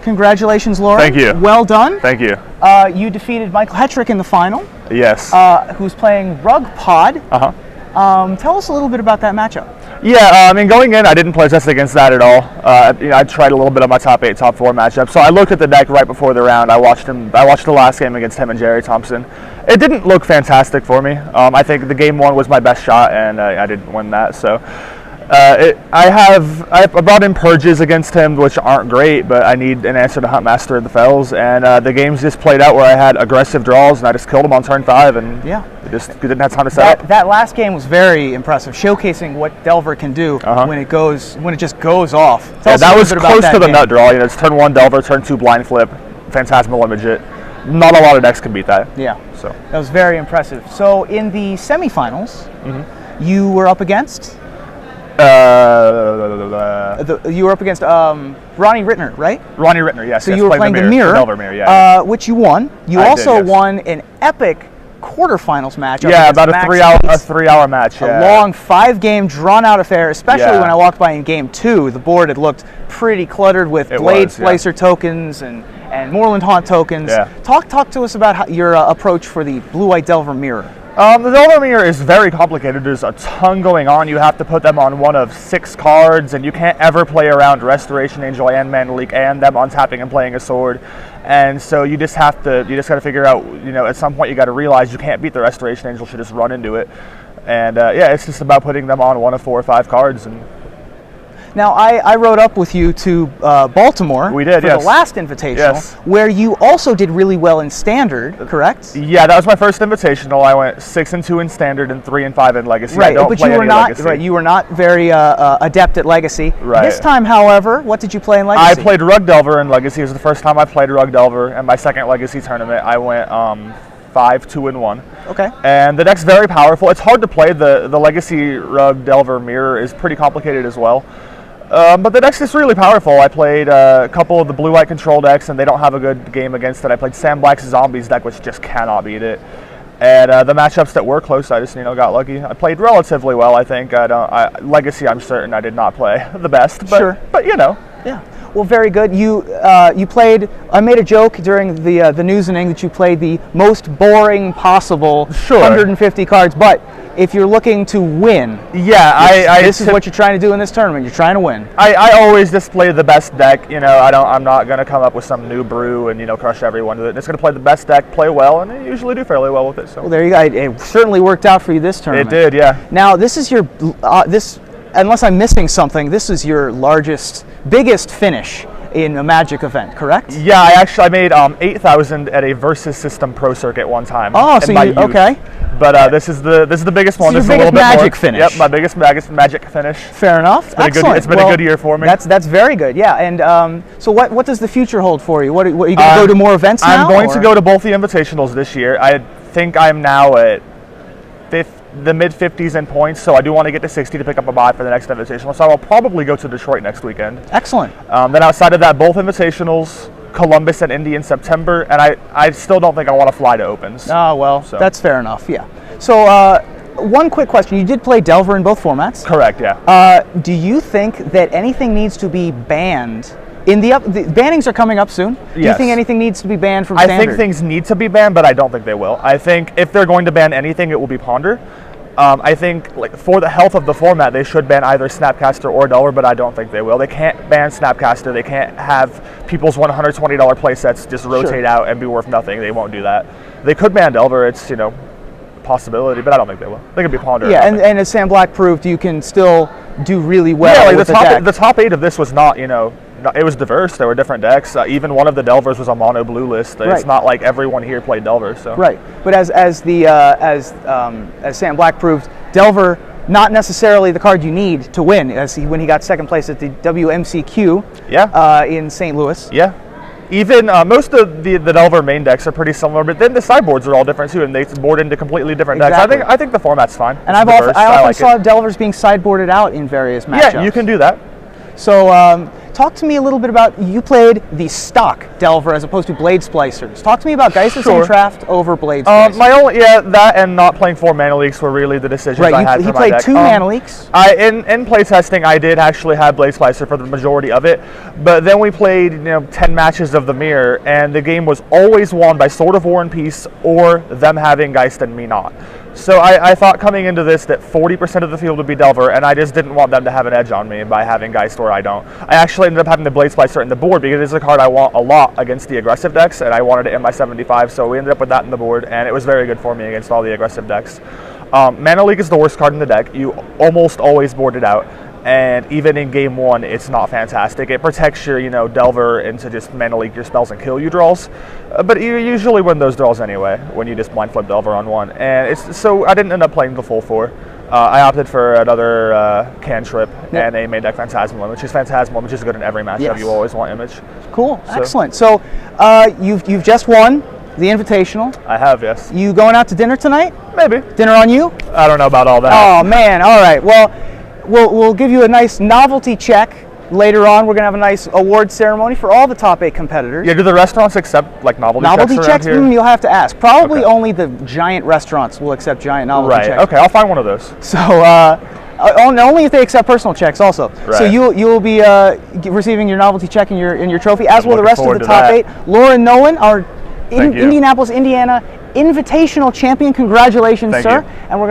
Congratulations, Laura. Thank you. Well done. Thank you. You defeated Michael Hetrick in the final. Yes. Who's playing Rug Pod. Tell us a little bit about that matchup. Yeah, I mean, going in, I didn't play test against that at all. I tried a little bit of my top 8, top 4 matchup. So I looked at the deck right before the round. I watched the last game against him and Jerry Thompson. It didn't look fantastic for me. I think the game 1 was my best shot, and I didn't win that. So I brought in purges against him, which aren't great, but I need an answer to Huntmaster of the Fells, and the games just played out where I had aggressive draws, and I just killed him on turn 5, and just didn't have time to set up. That last game was very impressive, showcasing what Delver can do when it just goes off. That was close to the nut draw. You know, it's turn 1 Delver, turn 2 blind flip, Phantasmal Image. Not a lot of decks can beat that. Yeah, so that was very impressive. So in the semifinals, you were up against. You were up against Ronnie Rittner, right? Ronnie Rittner, yes. So you were playing the mirror, Delver Mirror, which you won. You also won an epic quarterfinals match. Yeah, about a 3-hour match. A long 5-game drawn-out affair. Especially when I walked by in game 2, the board had looked pretty cluttered with Blade Splicer tokens and Moorland Haunt tokens. Talk to us about your approach for the Blue-White Delver Mirror. The Delver Mirror is very complicated. There's a ton going on. You have to put them on one of 6 cards, and you can't ever play around Restoration Angel and Mana Leak and them untapping and playing a sword. And so you just got to figure out, at some point you got to realize you can't beat the Restoration Angel, should just run into it. And it's just about putting them on one of 4 or 5 cards. And now, I rode up with you to Baltimore for the last Invitational, where you also did really well in Standard, correct? Yeah, that was my first Invitational. I went 6-2 in Standard and 3-5 in Legacy. Right, I don't play any Legacy. Right, you were not very adept at Legacy. Right. This time, however, what did you play in Legacy? I played Rug Delver in Legacy. It was the first time I played Rug Delver, and my second Legacy tournament, I went 5-2-1. Okay. And the deck's very powerful. It's hard to play. The Legacy Rug Delver Mirror is pretty complicated as well. But the deck's just really powerful. I played a couple of the blue-white control decks, and they don't have a good game against it. I played Sam Black's Zombies deck, which just cannot beat it. And the matchups that were close, I just got lucky. I played relatively well, I think. Legacy, I'm certain I did not play the best, but Yeah. Well, very good. You played. I made a joke during the news inning that you played the most boring possible 150 cards. But if you're looking to win, this is what you're trying to do in this tournament. You're trying to win. I always just play the best deck. I'm not going to come up with some new brew and crush everyone with it. Just going to play the best deck, play well, and I usually do fairly well with it. So well, there you go. It certainly worked out for you this tournament. It did, yeah. Now this is your unless I'm missing something, this is your biggest finish in a Magic event, correct? Yeah, I made 8,000 at a Versus System Pro Circuit one time. Oh, so okay. But this is the biggest one. So this your is a biggest little bit Magic more. finish. Yep, my biggest Magic finish. Fair enough. Excellent. It's been a good year for me. That's very good. Yeah. And so what does the future hold for you? What are you going to go to more events now? I'm going to go to both the Invitationals this year. I think I'm now at the mid-50s in points, so I do want to get to 60 to pick up a bye for the next Invitational. So I will probably go to Detroit next weekend. Excellent. Then outside of that, both Invitationals, Columbus and Indy in September, and I still don't think I want to fly to Opens. Oh, well, that's fair enough, yeah. So one quick question. You did play Delver in both formats? Correct, yeah. Do you think that anything needs to be banned? The bannings are coming up soon. Do you think anything needs to be banned from Standard? I think things need to be banned, but I don't think they will. I think if they're going to ban anything, it will be Ponder. I think for the health of the format, they should ban either Snapcaster or Delver, but I don't think they will. They can't ban Snapcaster. They can't have people's $120 play sets just rotate out and be worth nothing. They won't do that. They could ban Delver. It's, a possibility, but I don't think they will. They could be Ponder. Yeah, and as Sam Black proved, you can still do really well with the top 8 of this was not, it was diverse. There were different decks. Even one of the Delvers was a mono blue list. It's not like everyone here played Delver. So right, but as Sam Black proved, Delver not necessarily the card you need to win. When he got second place at the WMCQ in St. Louis. Yeah. Even most of the Delver main decks are pretty similar, but then the sideboards are all different too, and they board into completely different decks. I think the format's fine. And I often saw Delvers being sideboarded out in various matchups. Yeah, you can do that. So Talk to me a little bit about, you played the stock Delver as opposed to Blade Splicers. Talk to me about Geisters Sure. and Traft over Blade Splicers. That and not playing 4 Mana Leaks were really the decisions I had for he my played deck. 2 Mana Leaks. In playtesting, I did actually have Blade Splicer for the majority of it, but then we played 10 matches of the Mirror, and the game was always won by Sword of War and Peace or them having Geist and me not. So I thought coming into this that 40% of the field would be Delver, and I just didn't want them to have an edge on me by having Geist or I don't. I actually ended up having the Blade Splicer in the board because it's a card I want a lot against the aggressive decks, and I wanted it in my 75, so we ended up with that in the board, and it was very good for me against all the aggressive decks. Mana Leak is the worst card in the deck. You almost always board it out, and even in game 1, it's not fantastic. It protects your, Delver into just Mana Leak your spells and kill you draws, but you usually win those draws anyway when you just blind flip Delver on 1. And so I didn't end up playing the full 4. I opted for another cantrip and a main deck Phantasmal Image. Phantasmal Image is good in every matchup. Yes. You always want Image. Cool, excellent. So you've just won the Invitational. I have, yes. You going out to dinner tonight? Maybe. Dinner on you? I don't know about all that. Oh man, all right. Well, we'll give you a nice novelty check later on. We're gonna have a nice award ceremony for all the top 8 competitors. Yeah, do the restaurants accept like novelty checks? around here? You'll have to ask. Probably only the giant restaurants will accept giant novelty checks. Okay, I'll find one of those. So only if they accept personal checks also. Right. So you'll be receiving your novelty check and your trophy, as will the rest of the top 8. Lauren Nolen, our Indianapolis, Indiana Invitational champion. Congratulations, Thank sir. you. And we're